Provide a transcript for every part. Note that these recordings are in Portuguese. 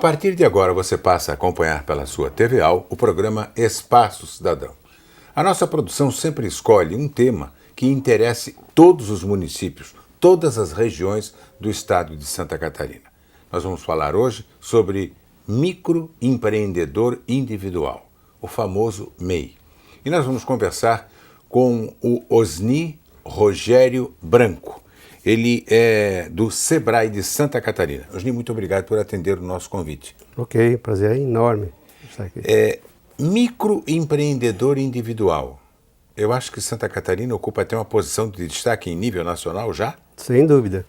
partir de agora você passa a acompanhar pela sua TVAL o programa Espaço Cidadão. A nossa produção sempre escolhe um tema que interesse todos os municípios, todas as regiões do estado de Santa Catarina. Nós vamos falar hoje sobre microempreendedor individual, o famoso MEI. E nós vamos conversar com o Osni Rogério Branco. Ele é do Sebrae de Santa Catarina. Osni, muito obrigado por atender o nosso convite. Ok, prazer é enorme estar aqui. Microempreendedor individual. Eu acho que Santa Catarina ocupa até uma posição de destaque em nível nacional já? Sem dúvida.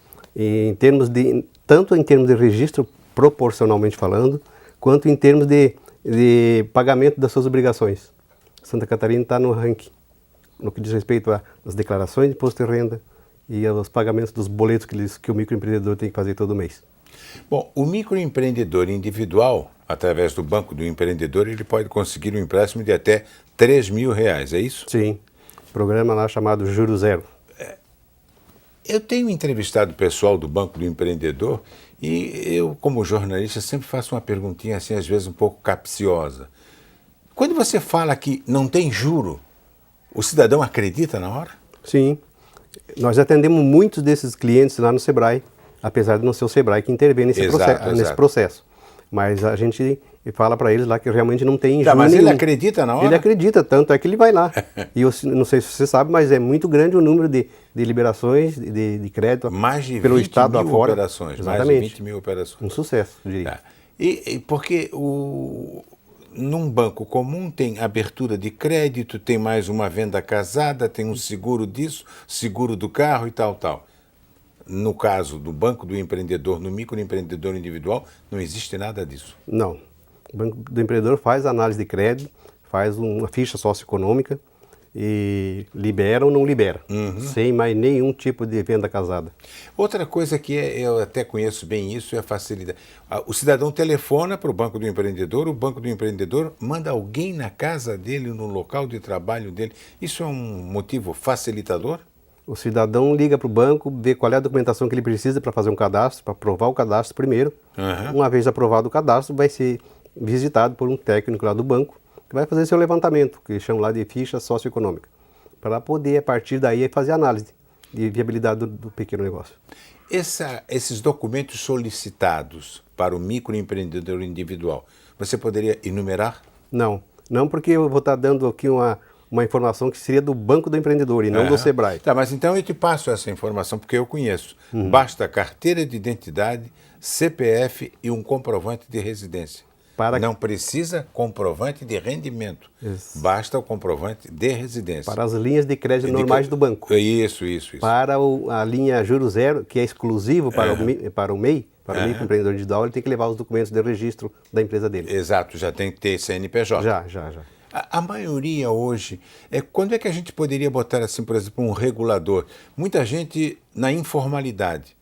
Tanto em termos de registro, proporcionalmente falando, quanto em termos de pagamento das suas obrigações. Santa Catarina está no ranking, no que diz respeito às declarações de imposto de renda e aos pagamentos dos boletos que o microempreendedor tem que fazer todo mês. Bom, o microempreendedor individual, através do Banco do Empreendedor, ele pode conseguir um empréstimo de até R$3.000, é isso? Sim, programa lá chamado Juro Zero. Eu tenho entrevistado o pessoal do Banco do Empreendedor e eu, como jornalista, sempre faço uma perguntinha assim, às vezes um pouco capciosa. Quando você fala que não tem juro, o cidadão acredita na hora? Sim, nós atendemos muitos desses clientes lá no Sebrae, apesar de não ser o Sebrae que intervém nesse processo. Mas a gente fala para eles lá que realmente não tem juro mas nenhum. Ele acredita na hora? Ele acredita, tanto é que ele vai lá. E eu não sei se você sabe, mas é muito grande o número de liberações de crédito mais de pelo 20 estado mil afora. Operações. Exatamente. Mais de 20 mil operações. Um sucesso, eu diria. Tá. Porque num banco comum tem abertura de crédito, tem mais uma venda casada, tem um seguro disso, seguro do carro e tal. No caso do Banco do Empreendedor, no microempreendedor individual, não existe nada disso. Não. O Banco do Empreendedor faz análise de crédito, faz uma ficha socioeconômica e libera ou não libera, sem mais nenhum tipo de venda casada. Outra coisa que eu até conheço bem isso é a facilidade. O cidadão telefona para o Banco do Empreendedor manda alguém na casa dele, no local de trabalho dele. Isso é um motivo facilitador? O cidadão liga para o banco, vê qual é a documentação que ele precisa para fazer um cadastro, para aprovar o cadastro primeiro. Uma vez aprovado o cadastro, vai ser visitado por um técnico lá do banco, que vai fazer seu levantamento, que chamam lá de ficha socioeconômica, para poder, a partir daí, fazer análise de viabilidade do pequeno negócio. Esses documentos solicitados para o microempreendedor individual, você poderia enumerar? Não, porque eu vou estar dando aqui uma informação que seria do Banco do Empreendedor e não do Sebrae. Tá, mas então eu te passo essa informação porque eu conheço. Basta carteira de identidade, CPF e um comprovante de residência. Não precisa comprovante de rendimento. Isso. Basta o comprovante de residência. Para as linhas de crédito normais do banco. Isso. Para a linha Juro Zero, que é exclusivo para o MEI, para o microempreendedor individual, ele tem que levar os documentos de registro da empresa dele. Exato, já tem que ter CNPJ. Já. A maioria hoje, quando é que a gente poderia botar assim, por exemplo, um regulador? Muita gente na informalidade.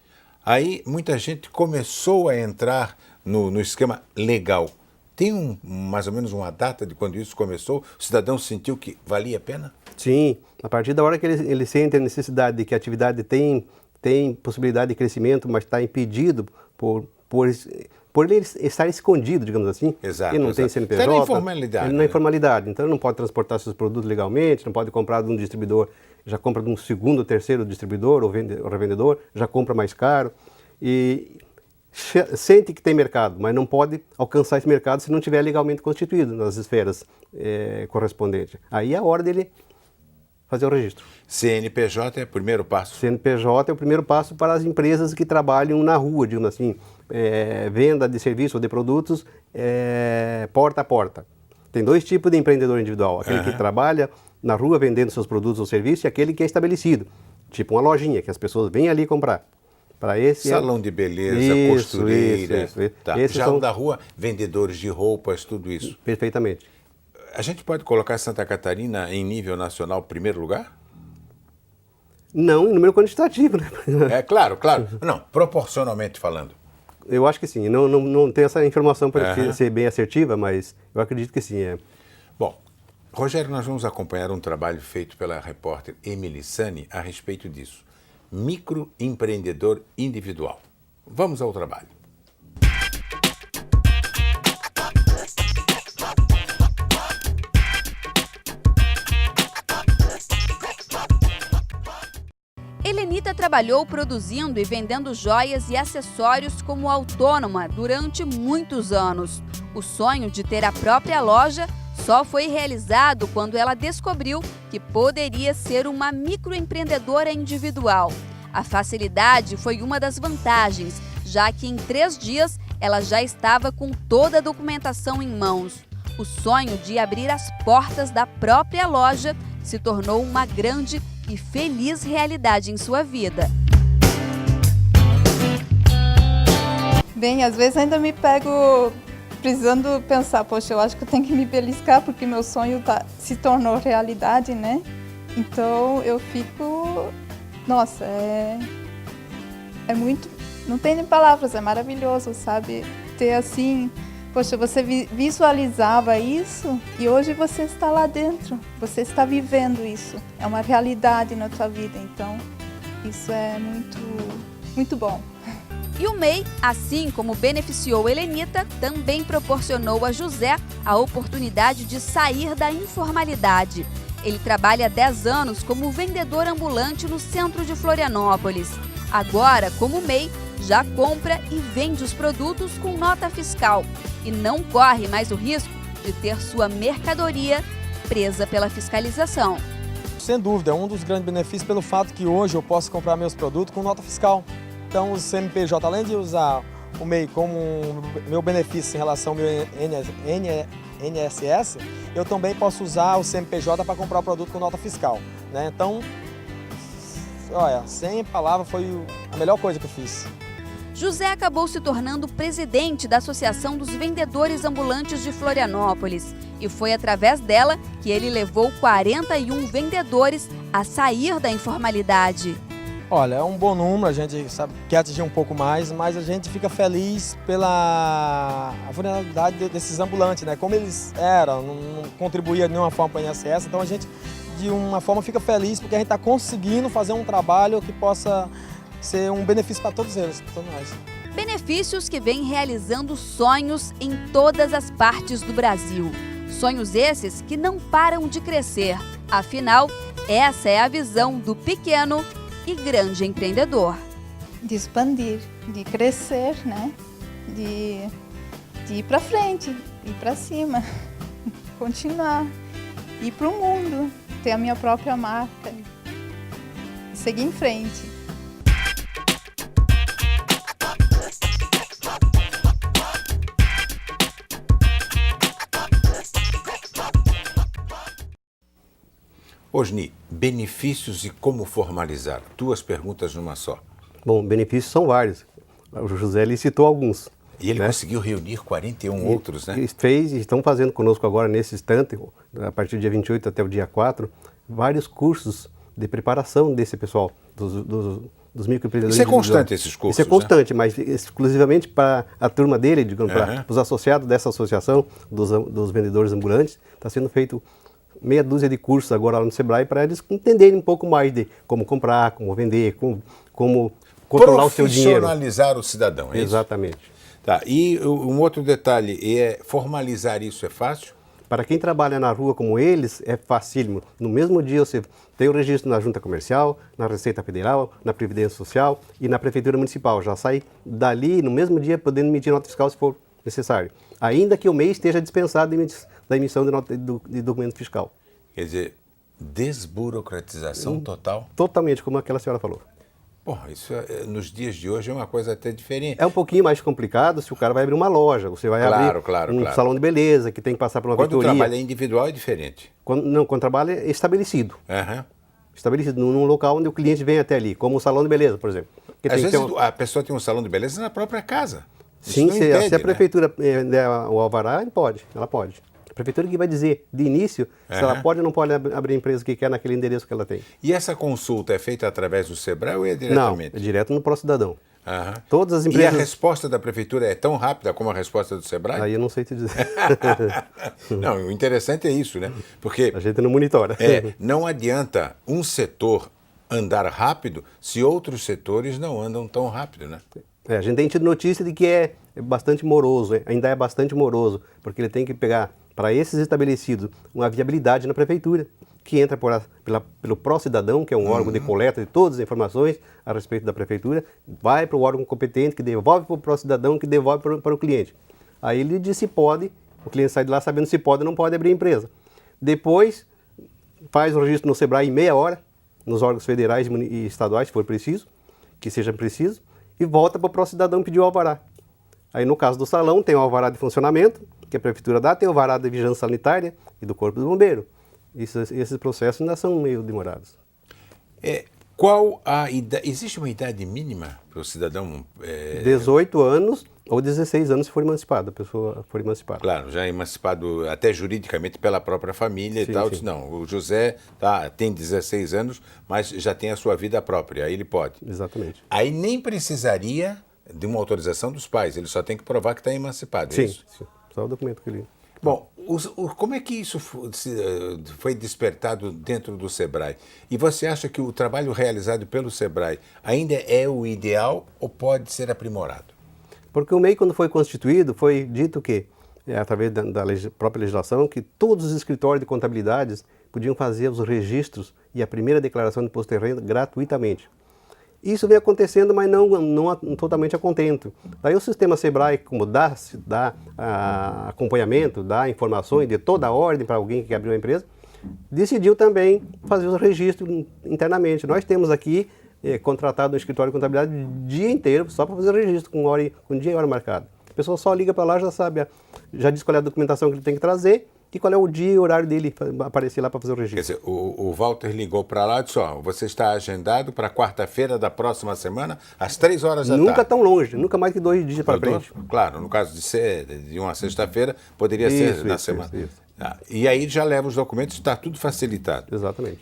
Aí muita gente começou a entrar no esquema legal. Tem mais ou menos uma data de quando isso começou? O cidadão sentiu que valia a pena? Sim, a partir da hora que ele sente a necessidade de que a atividade tem possibilidade de crescimento, mas está impedido por ele estar escondido, digamos assim. Exato. Ele não tem CNPJ. Está na informalidade. Ele na informalidade, então ele não pode transportar seus produtos legalmente, não pode comprar de um distribuidor, já compra de um segundo ou terceiro distribuidor ou revendedor, já compra mais caro. E sente que tem mercado, mas não pode alcançar esse mercado se não estiver legalmente constituído nas esferas correspondentes. Aí é a hora dele fazer o registro. CNPJ é o primeiro passo? CNPJ é o primeiro passo para as empresas que trabalham na rua, digamos assim, venda de serviços ou de produtos porta a porta. Tem dois tipos de empreendedor individual, aquele que trabalha na rua vendendo seus produtos ou serviços e aquele que é estabelecido, tipo uma lojinha, que as pessoas vêm ali comprar. Para esse salão de beleza, costureira. Isso. Tá. Já da rua, vendedores de roupas, tudo isso. Perfeitamente. A gente pode colocar Santa Catarina em nível nacional primeiro lugar? Não, em número quantitativo, né? Claro. Não, proporcionalmente falando. Eu acho que sim. Não tenho essa informação para ser bem assertiva, mas eu acredito que sim. Bom, Rogério, nós vamos acompanhar um trabalho feito pela repórter Emily Sani a respeito disso. Microempreendedor individual. Vamos ao trabalho. Helenita trabalhou produzindo e vendendo joias e acessórios como autônoma durante muitos anos. O sonho de ter a própria loja só foi realizado quando ela descobriu que poderia ser uma microempreendedora individual. A facilidade foi uma das vantagens, já que em 3 dias ela já estava com toda a documentação em mãos. O sonho de abrir as portas da própria loja se tornou uma grande e feliz realidade em sua vida. Bem, às vezes ainda me pego precisando pensar, poxa, eu acho que eu tenho que me beliscar porque meu sonho se tornou realidade, né? Então eu fico, nossa, é muito, não tem nem palavras, é maravilhoso, sabe? Ter assim, poxa, você visualizava isso e hoje você está lá dentro, você está vivendo isso, é uma realidade na tua vida, então isso é muito, muito bom. E o MEI, assim como beneficiou Helenita, também proporcionou a José a oportunidade de sair da informalidade. Ele trabalha há 10 anos como vendedor ambulante no centro de Florianópolis. Agora, como MEI, já compra e vende os produtos com nota fiscal e não corre mais o risco de ter sua mercadoria presa pela fiscalização. Sem dúvida, é um dos grandes benefícios pelo fato que hoje eu posso comprar meus produtos com nota fiscal. Então, o CNPJ, além de usar o MEI como meu benefício em relação ao meu INSS, eu também posso usar o CNPJ para comprar o produto com nota fiscal, né? Então, olha, sem palavra, foi a melhor coisa que eu fiz. José acabou se tornando presidente da Associação dos Vendedores Ambulantes de Florianópolis e foi através dela que ele levou 41 vendedores a sair da informalidade. Olha, é um bom número, a gente sabe, quer atingir um pouco mais, mas a gente fica feliz pela vulnerabilidade desses ambulantes, né? Como eles eram, não contribuía de nenhuma forma para o INSS, então a gente, de uma forma, fica feliz porque a gente está conseguindo fazer um trabalho que possa ser um benefício para todos eles, para todos nós. Benefícios que vêm realizando sonhos em todas as partes do Brasil. Sonhos esses que não param de crescer. Afinal, essa é a visão do pequeno e grande empreendedor. De expandir, de crescer, né? De ir para frente, ir para cima, continuar, ir para o mundo, ter a minha própria marca, seguir em frente. Osni, benefícios e como formalizar? 2 perguntas numa só. Bom, benefícios são vários. O José ele citou alguns. E ele conseguiu reunir 41 outros, né? Fez e estão fazendo conosco agora nesse instante, a partir do dia 28 até o dia 4, vários cursos de preparação desse pessoal, dos microempreendedores. Isso é constante, esses cursos? Isso é constante, né? Mas exclusivamente para a turma dele, digamos, para os associados dessa associação dos vendedores ambulantes, está sendo feito meia dúzia de cursos agora lá no Sebrae para eles entenderem um pouco mais de como comprar, como vender, como controlar o seu dinheiro. Profissionalizar o cidadão, é isso? Exatamente. Tá. E um outro detalhe, formalizar isso é fácil? Para quem trabalha na rua como eles, é facílimo. No mesmo dia você tem o registro na Junta Comercial, na Receita Federal, na Previdência Social e na Prefeitura Municipal. Já sai dali no mesmo dia podendo emitir nota fiscal se for necessário. Ainda que o MEI esteja dispensado da emissão de documento fiscal. Quer dizer, desburocratização total? Totalmente, como aquela senhora falou. Porra, isso nos dias de hoje é uma coisa até diferente. É um pouquinho mais complicado se o cara vai abrir uma loja, você vai abrir um salão de beleza que tem que passar por uma vistoria. Quando o trabalho é individual é diferente. Quando o trabalho é estabelecido. Uhum. Estabelecido num local onde o cliente vem até ali, como um salão de beleza, por exemplo. Às vezes a pessoa tem um salão de beleza na própria casa. Sim, se a prefeitura der o alvará, ela pode. A prefeitura que vai dizer, de início, se ela pode ou não pode abrir a empresa que quer naquele endereço que ela tem. E essa consulta é feita através do Sebrae ou é diretamente? Não, é direto no Pró-Cidadão. Uhum. Todas as empresas... E a resposta da prefeitura é tão rápida como a resposta do Sebrae? Aí eu não sei te dizer. Não, o interessante é isso, né? Porque a gente não monitora. Não adianta um setor andar rápido se outros setores não andam tão rápido, né? A gente tem tido notícia de que é bastante moroso, ainda é bastante moroso, porque ele tem que pegar, para esses estabelecidos, uma viabilidade na prefeitura. que entra pelo Procidadão, que é um órgão de coleta de todas as informações a respeito da prefeitura, vai para o órgão competente, que devolve para o Procidadão, que devolve para o cliente. Aí ele diz se pode, o cliente sai de lá sabendo se pode ou não pode abrir a empresa. Depois, faz o registro no Sebrae em meia hora, nos órgãos federais e estaduais, se for preciso, que seja preciso, e volta para o Procidadão pedir o alvará. Aí, no caso do salão, tem o alvará de funcionamento, que a prefeitura dá, tem o alvará de vigilância sanitária e do Corpo do Bombeiro. Esses processos ainda são meio demorados. Qual a idade? Existe uma idade mínima para o cidadão? 18 anos ou 16 anos se for emancipado, a pessoa for emancipada. Claro, já emancipado até juridicamente pela própria família Sim, e tal. sim. Diz, não, o José tem 16 anos, mas já tem a sua vida própria, aí ele pode. Exatamente. Aí nem precisaria de uma autorização dos pais, ele só tem que provar que está emancipado, é Sim, isso? sim, só o documento que ele... Bom, como é que isso foi despertado dentro do Sebrae? E você acha que o trabalho realizado pelo Sebrae ainda é o ideal ou pode ser aprimorado? Porque o MEI, quando foi constituído, foi dito que, através da própria legislação, que todos os escritórios de contabilidades podiam fazer os registros e a primeira declaração de imposto de renda gratuitamente. Isso vem acontecendo, mas não totalmente a contento. Daí o sistema Sebrae, como dá acompanhamento, dá informações de toda a ordem para alguém que quer abrir uma empresa, decidiu também fazer os registros internamente. Nós temos aqui contratado um escritório de contabilidade o dia inteiro só para fazer o registro, com dia e hora marcada. A pessoa só liga para lá, já sabe, já diz qual é a documentação que ele tem que trazer e qual é o dia e horário dele aparecer lá para fazer o registro. Quer dizer, o Walter ligou para lá e disse, você está agendado para quarta-feira da próxima semana, às 3 horas da tarde. Nunca tão longe, nunca mais que 2 dias para frente. Claro, no caso de ser de uma sexta-feira, poderia ser na semana. Isso. E aí já leva os documentos, está tudo facilitado. Exatamente.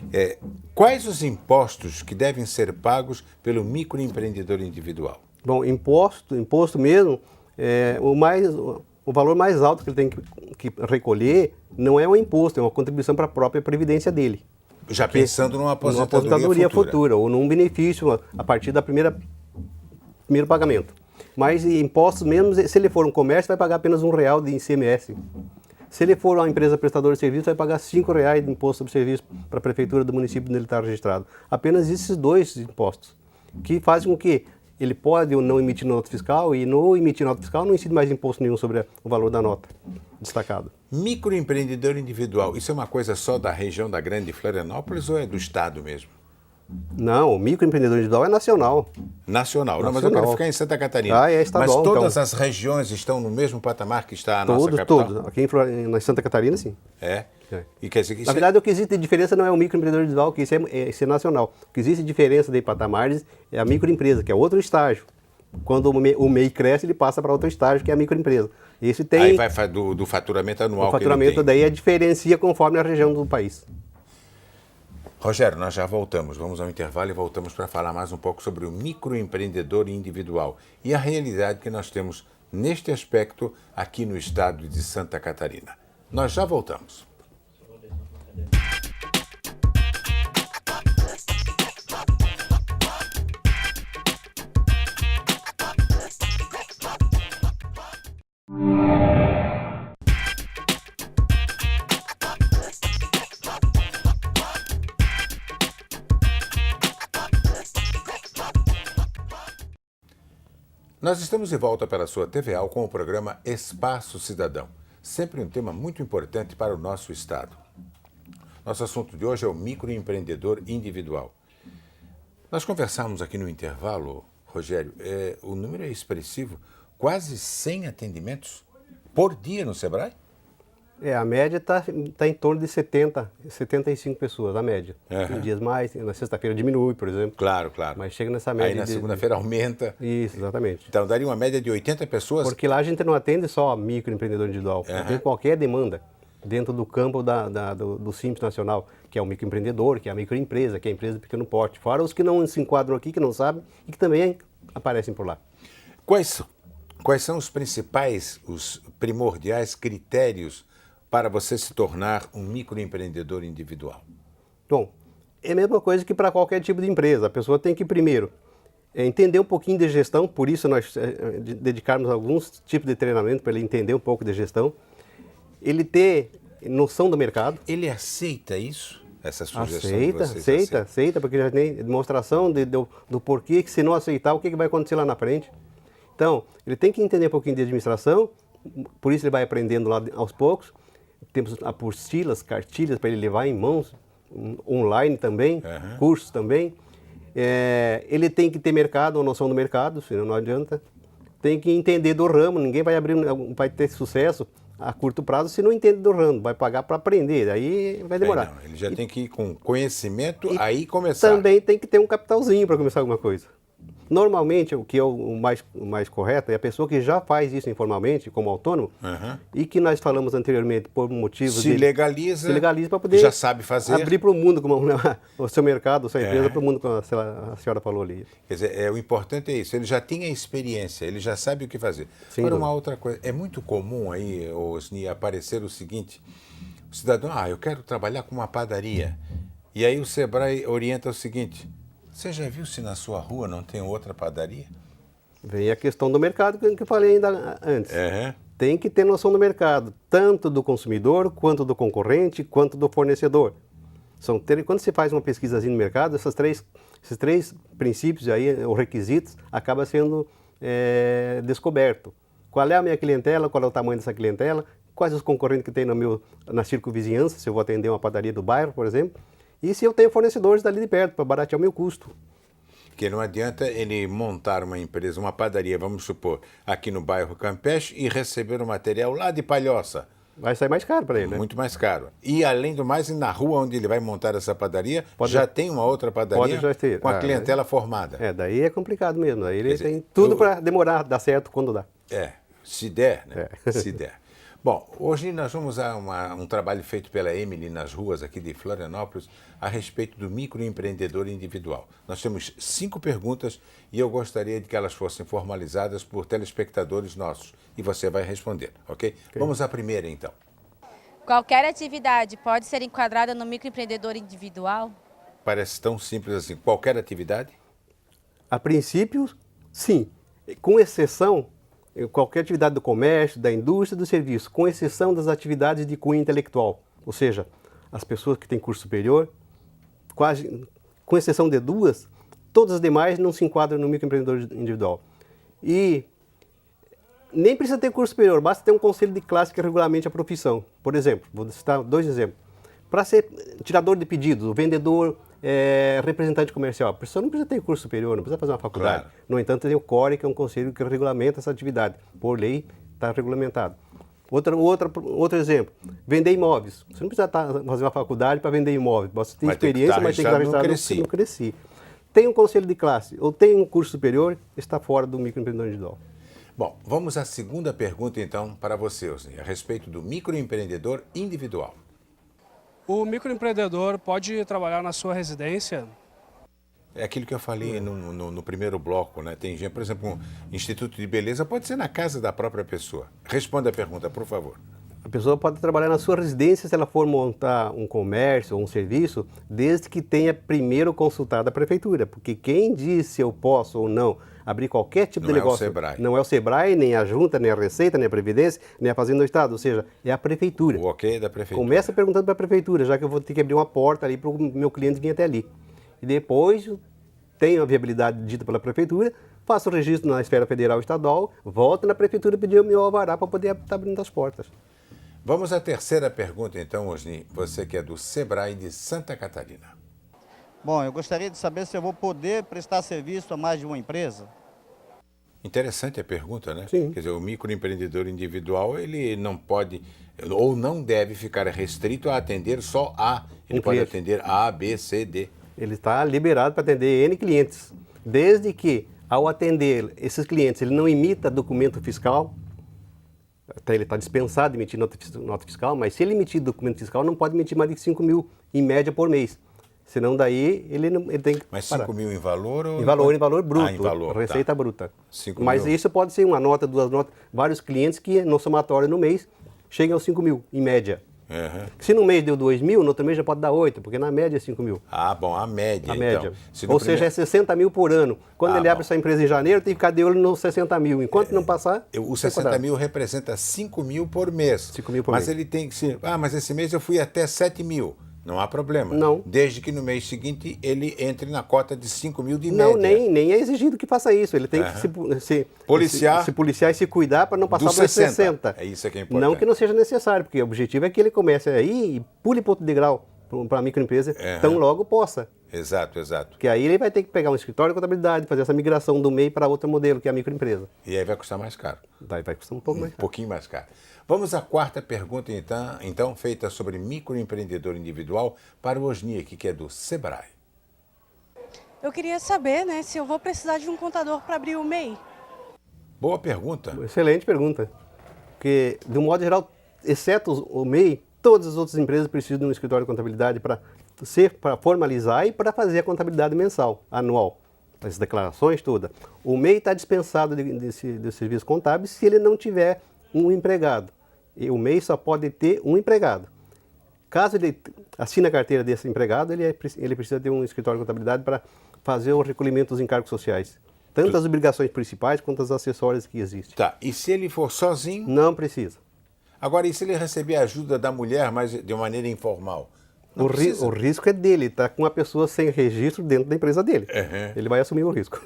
Quais os impostos que devem ser pagos pelo microempreendedor individual? Bom, imposto mesmo, o valor mais alto que ele tem que recolher não é um imposto, é uma contribuição para a própria previdência dele. Já pensando numa aposentadoria futura ou num benefício a partir da primeiro pagamento. Mas impostos mesmo, se ele for um comércio, vai pagar apenas R$1 de ICMS. Se ele for uma empresa prestadora de serviço, vai pagar R$5 de imposto sobre serviço para a prefeitura do município onde ele está registrado. Apenas esses 2 impostos, que fazem com que ele pode ou não emitir nota fiscal e no emitir nota fiscal não incide mais imposto nenhum sobre o valor da nota destacado. Microempreendedor individual, isso é uma coisa só da região da Grande Florianópolis ou é do estado mesmo? Não, o microempreendedor individual é nacional. Nacional. Não, mas eu quero ficar em Santa Catarina. É estadual. Mas todas então, as regiões estão no mesmo patamar que está a nossa capital? Todos. Aqui na Santa Catarina, sim. E quer dizer que na verdade, o que existe de diferença não é o microempreendedor individual, que isso é nacional. O que existe de diferença de patamares é a microempresa, que é outro estágio. Quando o MEI cresce, ele passa para outro estágio, que é a microempresa. Esse tem... Aí vai do faturamento anual que ele tem. O faturamento daí diferencia conforme a região do país. Rogério, nós já voltamos. Vamos ao intervalo e voltamos para falar mais um pouco sobre o microempreendedor individual e a realidade que nós temos neste aspecto aqui no estado de Santa Catarina. Nós já voltamos. Nós estamos de volta pela sua TVA com o programa Espaço Cidadão, sempre um tema muito importante para o nosso estado. Nosso assunto de hoje é o microempreendedor individual. Nós conversamos aqui no intervalo, Rogério, o número é expressivo, quase 100 atendimentos por dia no Sebrae? A média está em torno de 75 pessoas, a média. Tem dias mais, na sexta-feira diminui, por exemplo. Claro. Mas chega nessa média. Aí na segunda-feira aumenta. Isso, exatamente. Então daria uma média de 80 pessoas. Porque lá a gente não atende só microempreendedor individual, atende qualquer demanda dentro do campo do Simples Nacional, que é o microempreendedor, que é a microempresa, que é a empresa de pequeno porte. Fora os que não se enquadram aqui, que não sabem e que também aparecem por lá. Quais são os principais, os primordiais critérios para você se tornar um microempreendedor individual? Bom, é a mesma coisa que para qualquer tipo de empresa. A pessoa tem que, primeiro, entender um pouquinho de gestão, por isso nós dedicarmos alguns tipos de treinamento para ele entender um pouco de gestão. Ele ter noção do mercado. Ele aceita isso? essa sugestão Aceita, de vocês? aceita, porque já tem demonstração do porquê que se não aceitar, o que vai acontecer lá na frente. Então, ele tem que entender um pouquinho de administração, por isso ele vai aprendendo lá aos poucos. Temos apostilas, cartilhas para ele levar em mãos, online também, cursos também. Ele tem que ter mercado, uma noção do mercado, senão não adianta. Tem que entender do ramo, ninguém vai ter sucesso a curto prazo se não entende do ramo, vai pagar para aprender, aí vai demorar. Ele já tem que ir com conhecimento, aí começar. Também tem que ter um capitalzinho para começar alguma coisa. Normalmente, o que é o mais correto é a pessoa que já faz isso informalmente, como autônomo, e que nós falamos anteriormente por motivos se legaliza para poder já sabe fazer. Abrir para o mundo, como o seu mercado, a sua empresa, para o mundo, como a senhora falou ali. Quer dizer, o importante é isso, ele já tem a experiência, ele já sabe o que fazer. Agora, uma outra coisa, é muito comum aí, Osni, aparecer o seguinte, o cidadão, eu quero trabalhar com uma padaria, e aí o Sebrae orienta o seguinte, você já viu se na sua rua não tem outra padaria? Vem a questão do mercado que eu falei ainda antes. Tem que ter noção do mercado, tanto do consumidor, quanto do concorrente, quanto do fornecedor. Quando você faz uma pesquisazinha no mercado, esses três princípios aí, ou requisitos, acaba sendo descoberto. Qual é a minha clientela, qual é o tamanho dessa clientela, quais os concorrentes que tem na circunvizinhança, se eu vou atender uma padaria do bairro, por exemplo, e se eu tenho fornecedores dali de perto, para baratear o meu custo. Porque não adianta ele montar uma empresa, uma padaria, vamos supor, aqui no bairro Campeche e receber o material lá de Palhoça. Vai sair mais caro para ele, né? Muito mais caro. E, além do mais, na rua onde ele vai montar essa padaria, já tem uma outra padaria com a clientela formada. Daí é complicado mesmo. Aí ele tem tudo para demorar, dar certo quando dá. Se der, né? Se der. Bom, hoje nós vamos a um trabalho feito pela Emily nas ruas aqui de Florianópolis a respeito do microempreendedor individual. Nós temos 5 perguntas e eu gostaria de que elas fossem formalizadas por telespectadores nossos. E você vai responder, ok? Vamos à primeira, então. Qualquer atividade pode ser enquadrada no microempreendedor individual? Parece tão simples assim. Qualquer atividade? A princípio, sim. Com exceção, qualquer atividade do comércio, da indústria, do serviço, com exceção das atividades de cunho intelectual. Ou seja, as pessoas que têm curso superior, com exceção de 2, todas as demais não se enquadram no microempreendedor individual. E nem precisa ter curso superior, basta ter um conselho de classe que regulamente a profissão. Por exemplo, vou citar 2 exemplos. Para ser tirador de pedidos, o vendedor, representante comercial, a pessoa não precisa ter curso superior, não precisa fazer uma faculdade. Claro. No entanto, tem o CORE, que é um conselho que regulamenta essa atividade. Por lei, está regulamentado. Outro exemplo, vender imóveis. Você não precisa fazer uma faculdade para vender imóveis. Você tem experiência, mas tem que estar registrado no Cresci. Tem um conselho de classe ou tem um curso superior, está fora do microempreendedor individual. Bom, vamos à segunda pergunta, então, para você, Osni, a respeito do microempreendedor individual. O microempreendedor pode trabalhar na sua residência? É aquilo que eu falei no primeiro bloco, né? Tem gente, por exemplo, um instituto de beleza pode ser na casa da própria pessoa. Responda a pergunta, por favor. A pessoa pode trabalhar na sua residência se ela for montar um comércio ou um serviço, desde que tenha primeiro consultado a prefeitura. Porque quem diz se eu posso ou não abrir qualquer tipo de negócio... Não é o Sebrae, nem a Junta, nem a Receita, nem a Previdência, nem a Fazenda do Estado. Ou seja, é a prefeitura. O ok da prefeitura. Começa perguntando para a prefeitura, já que eu vou ter que abrir uma porta ali para o meu cliente vir até ali. E depois, tenho a viabilidade dita pela prefeitura, faço o registro na esfera federal e estadual, volto na prefeitura pedir o meu alvará para poder estar abrindo as portas. Vamos à terceira pergunta, então, Osni. Você que é do Sebrae de Santa Catarina. Bom, eu gostaria de saber se eu vou poder prestar serviço a mais de uma empresa. Interessante a pergunta, né? Sim. Quer dizer, o microempreendedor individual, ele não pode ou não deve ficar restrito a atender só A. Ele pode atender A, B, C, D. Ele está liberado para atender N clientes, desde que, ao atender esses clientes, ele não emita documento fiscal. Até ele está dispensado de emitir nota fiscal, mas se ele emitir documento fiscal, não pode emitir mais de 5 mil em média por mês. Senão daí ele tem que Mas parar. 5 mil em valor ou... Em valor bruto, em valor, receita bruta. 5 mas mil. isso pode ser uma nota, 2 notas, vários clientes que no somatório no mês chegam aos 5 mil, em média. Uhum. Se no mês deu 2 mil, no outro mês já pode dar 8, porque na média é 5 mil. Ah, bom, a média, A média. então. Ou seja, é 60 mil por ano. Quando ele abre essa empresa em janeiro, tem que ficar de olho nos 60 mil. Enquanto não passar... O 60 mil representa 5 mil por mês. 5 mil por mas mês. ele tem que se... mas esse mês eu fui até 7 mil. Não há problema. Não. Desde que no mês seguinte ele entre na cota de 5 mil de Não, média. nem é exigido que faça isso. Ele tem que Policiar se policiar e se cuidar para não passar dos dos 60. 60. É isso que é importante. Não que não seja necessário, porque o objetivo é que ele comece aí e pule para outro degrau para a microempresa, tão logo possa. Exato, exato. Porque aí ele vai ter que pegar um escritório de contabilidade, fazer essa migração do MEI para outro modelo, que é a microempresa. E aí vai custar mais caro. Daí vai custar um pouco mais Um caro. pouquinho mais caro. Vamos à quarta pergunta, então feita sobre microempreendedor individual para o Osniak, que é do Sebrae. Eu queria saber, né, se eu vou precisar de um contador para abrir o MEI. Boa pergunta. Excelente pergunta. Porque, de um modo geral, exceto o MEI, todas as outras empresas precisam de um escritório de contabilidade para formalizar e para fazer a contabilidade mensal, anual, as declarações todas. O MEI está dispensado de serviços contábeis se ele não tiver um empregado. E o MEI só pode ter um empregado. Caso ele assine a carteira desse empregado, ele precisa ter um escritório de contabilidade para fazer o recolhimento dos encargos sociais. Tanto as obrigações principais quanto as acessórias que existem. Tá, e se ele for sozinho? Não precisa. Agora, e se ele receber a ajuda da mulher, mas de uma maneira informal? O risco é dele, está com uma pessoa sem registro dentro da empresa dele. Ele vai assumir o risco.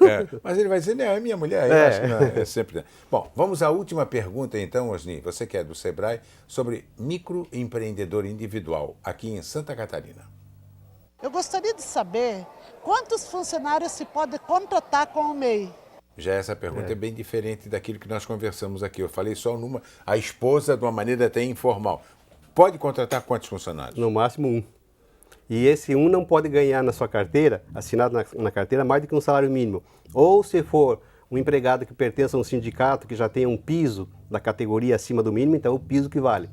Mas ele vai dizer, não, é minha mulher. Eu acho que não, é sempre... Bom, vamos à última pergunta então, Osni, você que é do Sebrae, sobre microempreendedor individual aqui em Santa Catarina. Eu gostaria de saber quantos funcionários se pode contratar com o MEI? Já essa pergunta é bem diferente daquilo que nós conversamos aqui. Eu falei só a esposa de uma maneira até informal. Pode contratar quantos funcionários? No máximo um. E esse um não pode ganhar na sua carteira, assinado na carteira, mais do que um salário mínimo. Ou se for um empregado que pertence a um sindicato que já tem um piso da categoria acima do mínimo, então é o piso que vale.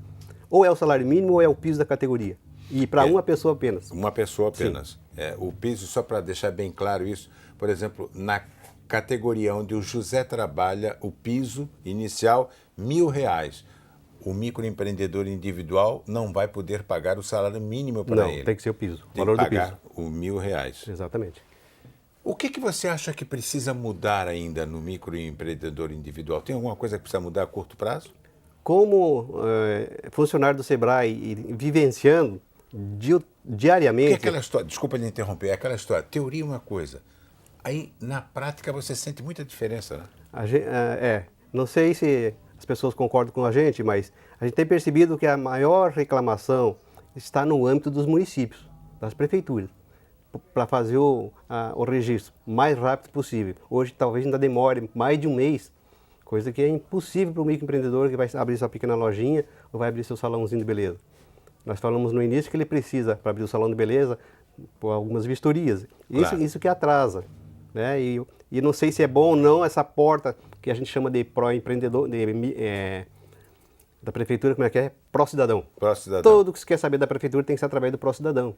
Ou é o salário mínimo ou é o piso da categoria. E para uma pessoa apenas. Uma pessoa apenas. O piso, só para deixar bem claro isso, por exemplo, na categoria onde o José trabalha, o piso inicial, R$1.000. O microempreendedor individual não vai poder pagar o salário mínimo para ele. Não, tem que ser o piso, o tem valor que do piso. pagar o R$1.000. Exatamente. O que você acha que precisa mudar ainda no microempreendedor individual? Tem alguma coisa que precisa mudar a curto prazo? Como funcionário do Sebrae e vivenciando diariamente... Porque aquela história, desculpa lhe interromper, é aquela história, teoria é uma coisa, aí na prática você sente muita diferença, né? Não sei se as pessoas concordam com a gente, mas a gente tem percebido que a maior reclamação está no âmbito dos municípios, das prefeituras, para fazer o registro o mais rápido possível. Hoje talvez ainda demore mais de um mês, coisa que é impossível para o microempreendedor que vai abrir sua pequena lojinha ou vai abrir seu salãozinho de beleza. Nós falamos no início que ele precisa, para abrir o salão de beleza, por algumas vistorias. Claro. Isso que atrasa. Né? E não sei se é bom ou não essa porta que a gente chama de pró-empreendedor, da prefeitura, como é que é? Pró-cidadão. Pró-cidadão. Todo que se quer saber da prefeitura tem que ser através do pró-cidadão.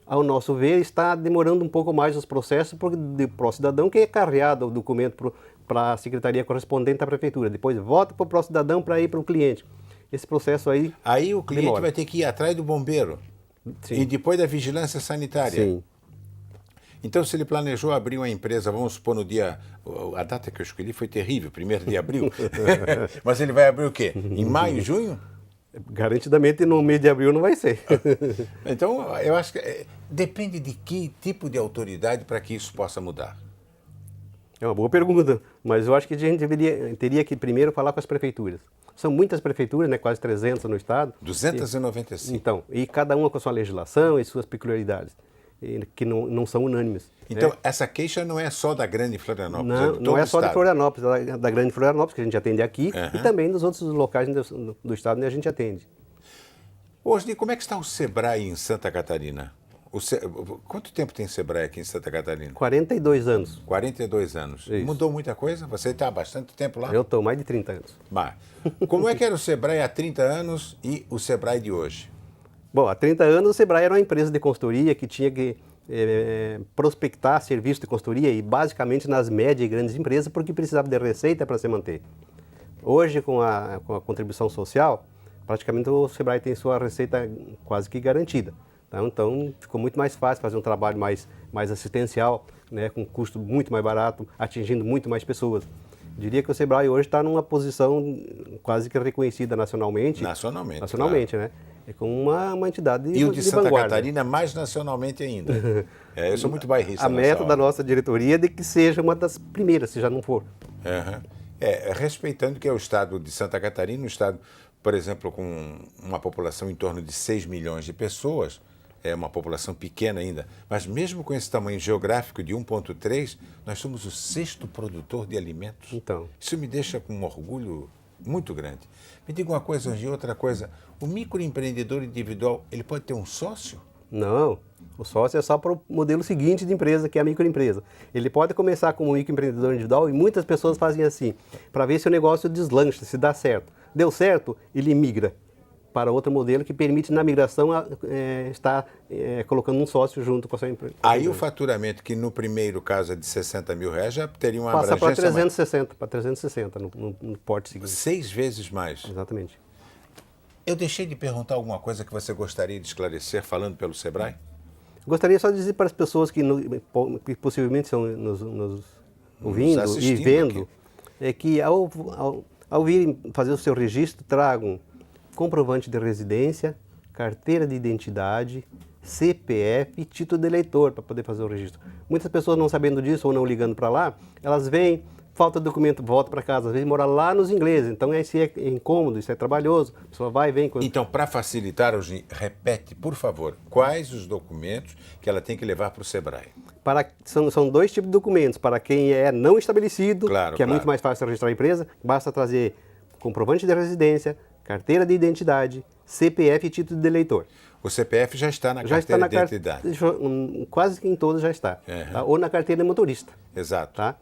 Ao nosso ver, está demorando um pouco mais os processos de pró-cidadão, que é carreado o documento para a secretaria correspondente à prefeitura. Depois volta para o pró-cidadão para ir para o cliente. Esse processo aí... Aí o cliente demora. vai ter que ir atrás do bombeiro. Sim. E depois da vigilância sanitária. Sim. Então, se ele planejou abrir uma empresa, vamos supor no dia... A data que eu escolhi foi terrível, 1º de abril. Mas ele vai abrir o quê? Em maio, junho? Garantidamente no mês de abril não vai ser. Então, eu acho que depende de que tipo de autoridade para que isso possa mudar. É uma boa pergunta, mas eu acho que a gente teria que primeiro falar com as prefeituras. São muitas prefeituras, né, quase 300 no estado. 295. Então, e cada uma com a sua legislação e suas peculiaridades, que não são unânimes. Então, né? essa queixa não é só da Grande Florianópolis, Não é só de Florianópolis, é da Grande Florianópolis, que a gente atende aqui, e também dos outros locais do estado onde a gente atende. Osni, como é que está o Sebrae em Santa Catarina? Quanto tempo tem Sebrae aqui em Santa Catarina? 42 anos. 42 anos. Isso. Mudou muita coisa? Você está há bastante tempo lá? Eu estou mais de 30 anos. Mas, como é que era o Sebrae há 30 anos e o Sebrae de hoje? Bom, há 30 anos o Sebrae era uma empresa de consultoria que tinha que prospectar serviço de consultoria e basicamente nas médias e grandes empresas porque precisava de receita para se manter. Hoje, com a contribuição social, praticamente o Sebrae tem sua receita quase que garantida. Então ficou muito mais fácil fazer um trabalho mais assistencial, né, com custo muito mais barato, atingindo muito mais pessoas. Diria que o Sebrae hoje está numa posição quase que reconhecida nacionalmente. Nacionalmente, né? É como uma entidade e o de Santa vanguarda. Catarina mais nacionalmente ainda. Eu sou muito bairrista. A meta da nossa diretoria é de que seja uma das primeiras, se já não for. Respeitando que é o estado de Santa Catarina, um estado, por exemplo, com uma população em torno de 6 milhões de pessoas, é uma população pequena ainda, mas mesmo com esse tamanho geográfico de 1,3, nós somos o 6º produtor de alimentos. Então. Isso me deixa com um orgulho muito grande. Me diga uma coisa, Angie, outra coisa. O microempreendedor individual, ele pode ter um sócio? Não. O sócio é só para o modelo seguinte de empresa, que é a microempresa. Ele pode começar como microempreendedor individual e muitas pessoas fazem assim, para ver se o negócio deslancha, se dá certo. Deu certo, ele migra para outro modelo que permite, na migração, estar colocando um sócio junto com a sua empresa. Aí o faturamento, que no primeiro caso é de R$60.000, já teria uma passa abrangência... para 360 no porte seguinte. 6 vezes mais. Exatamente. Eu deixei de perguntar alguma coisa que você gostaria de esclarecer falando pelo Sebrae? Gostaria só de dizer para as pessoas que possivelmente estão nos ouvindo e vendo, que ao virem fazer o seu registro, tragam comprovante de residência, carteira de identidade, CPF e título de eleitor para poder fazer o registro. Muitas pessoas não sabendo disso ou não ligando para lá, elas vêm, falta documento, volta para casa, às vezes mora lá nos ingleses, então isso é incômodo, isso é trabalhoso, a pessoa vai e vem. Então, para facilitar, repete, por favor, quais os documentos que ela tem que levar para o Sebrae? São 2 tipos de documentos. Para quem é não estabelecido, que é muito mais fácil registrar a empresa, basta trazer comprovante de residência, carteira de identidade, CPF e título de eleitor. O CPF já está na carteira de identidade? Quase que em todos já está. Tá? Ou na carteira de motorista. Exato. Tá?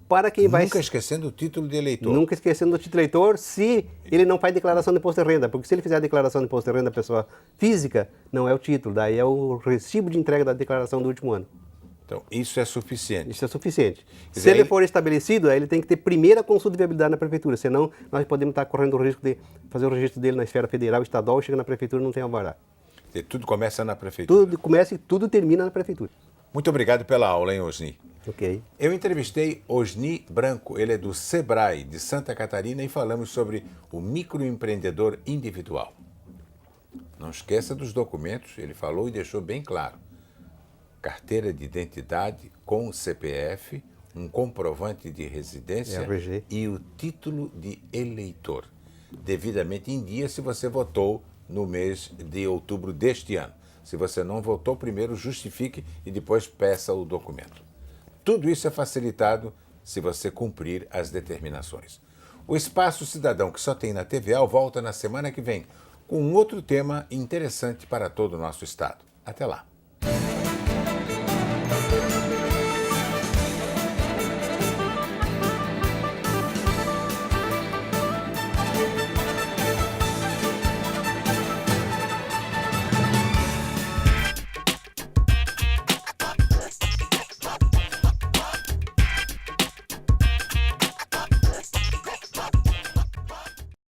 Para quem Nunca esquecendo o título de eleitor. Nunca esquecendo o título de eleitor, se ele não faz declaração de imposto de renda. Porque se ele fizer a declaração de imposto de renda da pessoa física, não é o título, daí é o recibo de entrega da declaração do último ano. Então, isso é suficiente? Isso é suficiente. Se ele for estabelecido, aí ele tem que ter primeira consulta de viabilidade na prefeitura, senão nós podemos estar correndo o risco de fazer o registro dele na esfera federal, estadual, chega na prefeitura e não tem alvará. E tudo começa na prefeitura? Tudo começa e tudo termina na prefeitura. Muito obrigado pela aula, hein, Osni? Ok. Eu entrevistei Osni Branco, ele é do Sebrae de Santa Catarina e falamos sobre o microempreendedor individual. Não esqueça dos documentos, ele falou e deixou bem claro. Carteira de identidade com CPF, um comprovante de residência RG. E o título de eleitor, devidamente em dia se você votou no mês de outubro deste ano. Se você não votou, primeiro justifique e depois peça o documento. Tudo isso é facilitado se você cumprir as determinações. O Espaço Cidadão, que só tem na TVA, volta na semana que vem com um outro tema interessante para todo o nosso estado. Até lá.